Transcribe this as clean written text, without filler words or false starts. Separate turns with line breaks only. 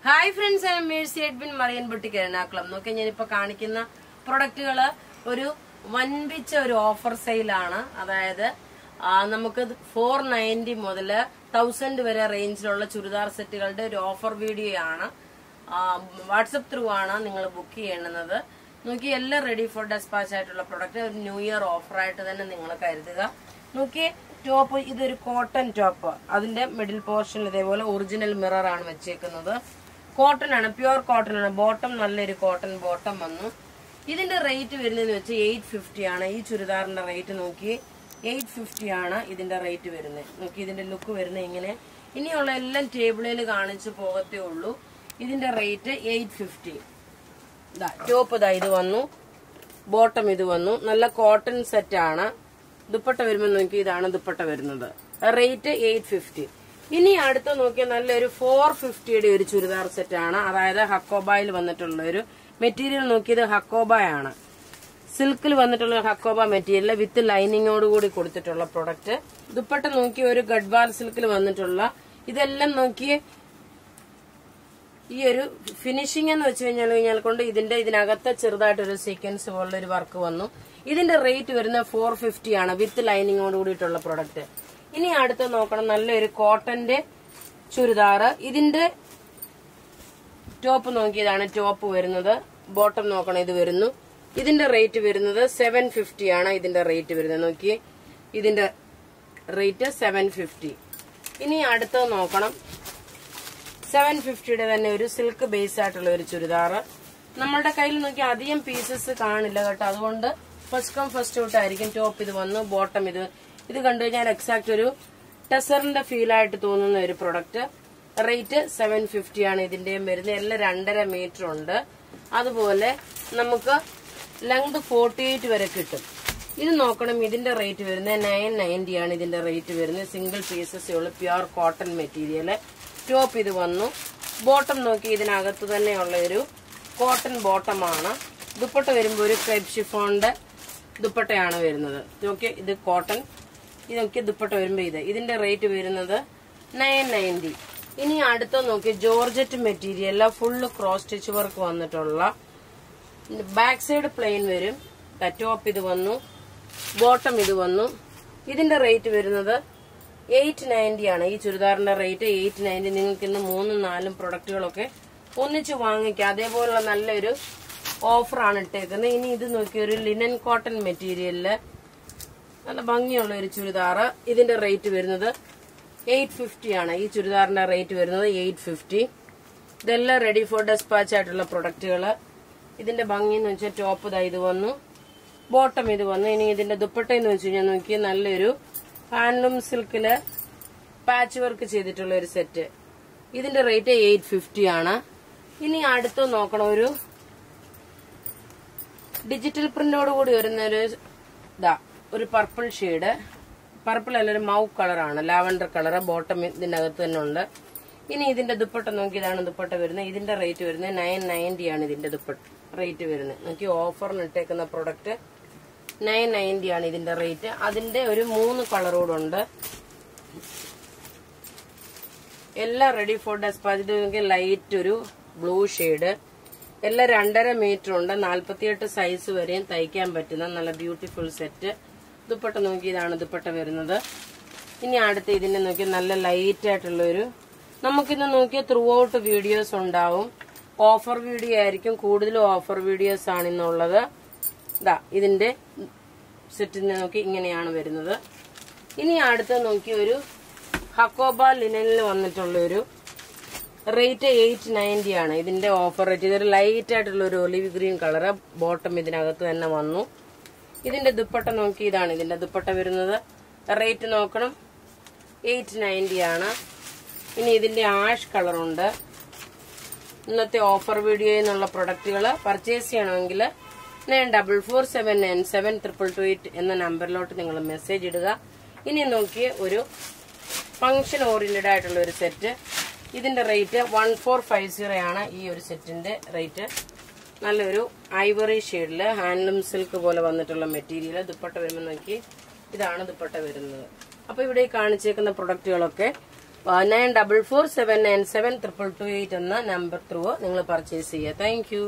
Hi friends, I am Mercy Edwin Marian boutique Ernakulam. നോക്കി ഞാനിപ്പോ കാണിക്കുന്ന പ്രൊഡക്റ്റുകള് ഒരു വൻപിച്ച ഒരു ഓഫർ സെയിലാണ്. അതായത് നമുക്ക് 490 മുതൽ 1000 വരെ റേഞ്ചിലുള്ള ചുരിദാർ സെറ്റുകളുടെ ഒരു ഓഫർ വീഡിയോ ആണ്. വാട്സപ്പ് ത്രൂ ആണ് നിങ്ങൾ ബുക്ക് ചെയ്യണത്. നോക്കി എല്ലാം റെഡി ഫോർ ഡെസ്പാച്ച് ആയിട്ടുള്ള പ്രൊഡക്റ്റ് ഒരു ന്യൂ ഇയർ ഓഫർ ആയിട്ട് തന്നെ നിങ്ങൾ കരുതുക. നോക്കി ടോപ്പ്, ഇതൊരു കോട്ടൺ ടോപ്പ്. അതിന്റെ മിഡിൽ പോർഷൻ ഇതേപോലെ ഒറിജിനൽ മിറർ ആണ് വെച്ചേക്കുന്നത്. കോട്ടൺ ആണ്, പ്യുവർ കോട്ടൺ ആണ്. ബോട്ടം നല്ലൊരു കോട്ടൺ ബോട്ടം വന്നു. ഇതിന്റെ റേറ്റ് വരുന്നതെന്ന് വെച്ചാൽ 850 ആണ്. ഈ ചുരിദാറിന്റെ റേറ്റ് നോക്കി 850 ആണ് ഇതിന്റെ റേറ്റ് വരുന്നത്. നോക്കി ഇതിന്റെ ലുക്ക് വരുന്നത് ഇങ്ങനെ. ഇനിയുള്ള എല്ലാം ടേബിളിൽ കാണിച്ചു പോകത്തേ ഉള്ളൂ. ഇതിന്റെ റേറ്റ് 850. ടോപ്പ് ഇത് വന്നു, ബോട്ടം ഇത് വന്നു. നല്ല കോട്ടൺ സെറ്റ് ആണ്. ദുപ്പട്ട വരുമ്പോൾ നോക്കി ഇതാണ് ദുപ്പട്ട വരുന്നത്. റേറ്റ് 850. ഇനി അടുത്ത് നോക്കിയാൽ നല്ലൊരു 450യുടെ ഒരു ചുരിദാർ സെറ്റ് ആണ്. അതായത് ഹക്കോബായിൽ വന്നിട്ടുള്ള ഒരു മെറ്റീരിയൽ നോക്കിയത് ഹക്കോബായാണ്. സിൽക്കിൽ വന്നിട്ടുള്ള ഹക്കോബ മെറ്റീരിയൽ വിത്ത് ലൈനിങ്ങോട് കൂടി കൊടുത്തിട്ടുള്ള പ്രൊഡക്റ്റ്. ദുപ്പട്ട നോക്കി ഒരു ഗഡ്വാൽ സിൽക്കിൽ വന്നിട്ടുള്ള. ഇതെല്ലാം നോക്കി ഈ ഒരു ഫിനിഷിംഗ് എന്ന് വെച്ച് കഴിഞ്ഞാൽ കൊണ്ട് ഇതിനകത്ത് ചെറുതായിട്ടൊരു സീക്വൻസ് പോലുള്ള ഒരു വർക്ക് വന്നു. ഇതിന്റെ റേറ്റ് വരുന്നത് 450 ആണ് വിത്ത് ലൈനിങ്ങോട് കൂടിയിട്ടുള്ള പ്രൊഡക്റ്റ്. ഇനി അടുത്ത് നോക്കണം നല്ലൊരു കോട്ടന്റെ ചുരിദാറ്. ഇതിന്റെ ടോപ്പ് നോക്കിയതാണ് ടോപ്പ് വരുന്നത്. ബോട്ടം നോക്കണം ഇത് വരുന്നു. ഇതിന്റെ റേറ്റ് വരുന്നത് 750 ആണ്. ഇതിന്റെ റേറ്റ് വരുന്നത് നോക്കിയേ, ഇതിന്റെ റേറ്റ് 750. ഇനി അടുത്ത് നോക്കണം 750യുടെ തന്നെ ഒരു സിൽക്ക് ബേസ് ആയിട്ടുള്ള ഒരു ചുരിദാറ്. നമ്മളുടെ കയ്യിൽ നോക്കി അധികം പീസസ് കാണില്ല കേട്ടോ. അതുകൊണ്ട് ഫസ്റ്റ് കം ഫസ്റ്റ് ഔട്ട് ആയിരിക്കും. ടോപ്പ് ഇത് വന്നു, ബോട്ടം ഇത് കണ്ടു കഴിഞ്ഞാൽ എക്സാക്ട് ഒരു ടെസറിന്റെ ഫീൽ ആയിട്ട് തോന്നുന്ന ഒരു പ്രൊഡക്റ്റ്. റേറ്റ് 750 ആണ് ഇതിന്റെയും വരുന്നത്. എല്ലാം 2.5 മീറ്റർ ഉണ്ട്. അതുപോലെ നമുക്ക് ലെങ്ത് 48 വരെ കിട്ടും. ഇത് നോക്കണം, ഇതിന്റെ റേറ്റ് വരുന്നത് 990 ആണ്. ഇതിന്റെ റേറ്റ് വരുന്നത് സിംഗിൾ പീസസ് ഉള്ളു, പ്യുവർ കോട്ടൺ മെറ്റീരിയൽ. ടോപ്പ് ഇത് വന്നു, ബോട്ടം നോക്കി ഇതിനകത്ത് തന്നെയുള്ള ഒരു കോട്ടൺ ബോട്ടമാണ്. ദുപ്പട്ട വരുമ്പോൾ ഒരു ക്രേപ്പ് ഷിഫോണിന്റെ ദുപ്പട്ടയാണ് വരുന്നത്. നോക്കി ഇത് കോട്ടൺ. ഇതൊക്കെ ദുപ്പട്ട വരുമ്പോ ഇതിന്റെ റേറ്റ് വരുന്നത് 990. ഇനി അടുത്ത നോക്കി georgette material full cross stitch work വന്നിട്ടുള്ള. ബാക്ക് സൈഡ് പ്ലെയിൻ വരും. ടോപ്പ് ഇത് വന്നു, ബോട്ടം ഇത് വന്നു. ഇതിന്റെ റേറ്റ് വരുന്നത് 890 ആണ്. ഈ ചുരിദാറിന്റെ റേറ്റ് 890. നിങ്ങൾക്ക് ഇന്ന് 3-4 പ്രൊഡക്റ്റുകളൊക്കെ ഒന്നിച്ച് വാങ്ങിക്കാം. അതേപോലുള്ള നല്ലൊരു ഓഫറാണ് ഇട്ടേക്കുന്നത്. ഇനി ഇത് നോക്കി ഒരു ലിനൻ കോട്ടൺ മെറ്റീരിയലില് നല്ല ഭംഗിയുള്ള ഒരു ചുരിദാറ്. ഇതിന്റെ റേറ്റ് വരുന്നത് 850 ആണ്. ഈ ചുരിദാറിന്റെ റേറ്റ് വരുന്നത് 850. ഇതെല്ലാം റെഡി ഫോർ ഡെസ്പാച്ച് ആയിട്ടുള്ള പ്രൊഡക്റ്റുകള്. ഇതിന്റെ ഭംഗി എന്ന് വെച്ചാൽ ടോപ്പ് ഇത് വന്നു, ബോട്ടം ഇത് വന്നു. ഇനി ഇതിന്റെ ദുപ്പട്ട എന്ന് വെച്ച് കഴിഞ്ഞാൽ നോക്കി നല്ലൊരു ഹാൻഡ്ലൂം സിൽക്കില് പാച്ച് വർക്ക് ചെയ്തിട്ടുള്ള ഒരു സെറ്റ്. ഇതിന്റെ റേറ്റ് 850 ആണ്. ഇനി അടുത്ത് നോക്കണം ഒരു ഡിജിറ്റൽ പ്രിന്റോട് കൂടി വരുന്ന ഒരു പർപ്പിൾ ഷെയ്ഡ്. പർപ്പിൾ അല്ല, ഒരു മൗ കളറാണ്, ലാവൻഡർ കളർ. ബോട്ടം ഇതിനകത്ത് തന്നെ ഉണ്ട്. ഇനി ഇതിന്റെ ദുപ്പട്ട നോക്കി ഇതാണ് ദുപ്പട്ട വരുന്നത്. ഇതിന്റെ റേറ്റ് വരുന്നത് 990 ആണ്. ഇതിന്റെ ദുപ്പട്ട റേറ്റ് വരുന്നത് നോക്കി ഓഫറിന് ഇട്ടേക്കുന്ന പ്രൊഡക്റ്റ് 990 ആണ് ഇതിന്റെ റേറ്റ്. അതിന്റെ ഒരു 3 കളറോടുണ്ട്. എല്ലാം റെഡി ഫോർ ഡെസ്പാച്ച്. ലൈറ്റ് ഒരു ബ്ലൂ ഷെയ്ഡ്. എല്ലാം 2.5 മീറ്റർ ഉണ്ട്. 48 സൈസ് വരെയും തയ്ക്കാൻ പറ്റുന്ന നല്ല ബ്യൂട്ടിഫുൾ സെറ്റ്. ദുപ്പട്ട നോക്കി ഇതാണ് ദുപ്പട്ട വരുന്നത്. ഇനി അടുത്ത് ഇതിനെ നോക്കി നല്ല ലൈറ്റ് ആയിട്ടുള്ളൊരു, നമുക്കിന്ന് നോക്കിയ ത്രൂ ഔട്ട് വീഡിയോസ് ഉണ്ടാവും. ഓഫർ വീഡിയോ ആയിരിക്കും, കൂടുതലും ഓഫർ വീഡിയോസ് ആണ് ഇന്നുള്ളത്. ഇതിന്റെ സെറ്റിനെ നോക്കി ഇങ്ങനെയാണ് വരുന്നത്. ഇനി അടുത്ത് നോക്കി ഒരു ഹക്കോബ ലിനനിൽ വന്നിട്ടുള്ള ഒരു റേറ്റ് 890 ആണ്. ഇതിന്റെ ഓഫർ റേറ്റ്. ഇതൊരു ലൈറ്റ് ആയിട്ടുള്ള ഒരു ഒലിവ് ഗ്രീൻ കളറ്. ബോട്ടം ഇതിനകത്ത് തന്നെ വന്നു. ഇതിന്റെ ദുപ്പട്ട നോക്കി ഇതാണ് ഇതിന്റെ ദുപ്പട്ട വരുന്നത്. റേറ്റ് നോക്കണം 890 ആണ്. ഇനി ഇതിന്റെ ആഷ് കളറുണ്ട്. ഇന്നത്തെ ഓഫർ വീഡിയോയിൽ നിന്നുള്ള പ്രൊഡക്റ്റുകൾ പർച്ചേസ് ചെയ്യണമെങ്കിൽ 9447972228 എന്ന നമ്പറിലോട്ട് നിങ്ങൾ മെസ്സേജ് ഇടുക. ഇനി നോക്കിയ ഒരു ഫംഗ്ഷൻ ഓറിയന്റഡ് ആയിട്ടുള്ള ഒരു സെറ്റ്. ഇതിന്റെ റേറ്റ് 1450 ആണ്. ഈ ഒരു സെറ്റിന്റെ റേറ്റ് നല്ലൊരു ഐവറി ഷെയ്ഡില് ഹാൻഡ്ലൂം സിൽക്ക് പോലെ വന്നിട്ടുള്ള മെറ്റീരിയൽ. ദുപ്പട്ട വരുമ്പോൾ നോക്കി ഇതാണ് ദുപ്പട്ട വരുന്നത്. അപ്പൊ ഇവിടെ കാണിച്ചേക്കുന്ന പ്രൊഡക്റ്റുകളൊക്കെ 9447972228 എന്ന നമ്പർ ത്രൂ നിങ്ങൾ പർച്ചേസ് ചെയ്യുക. Thank you.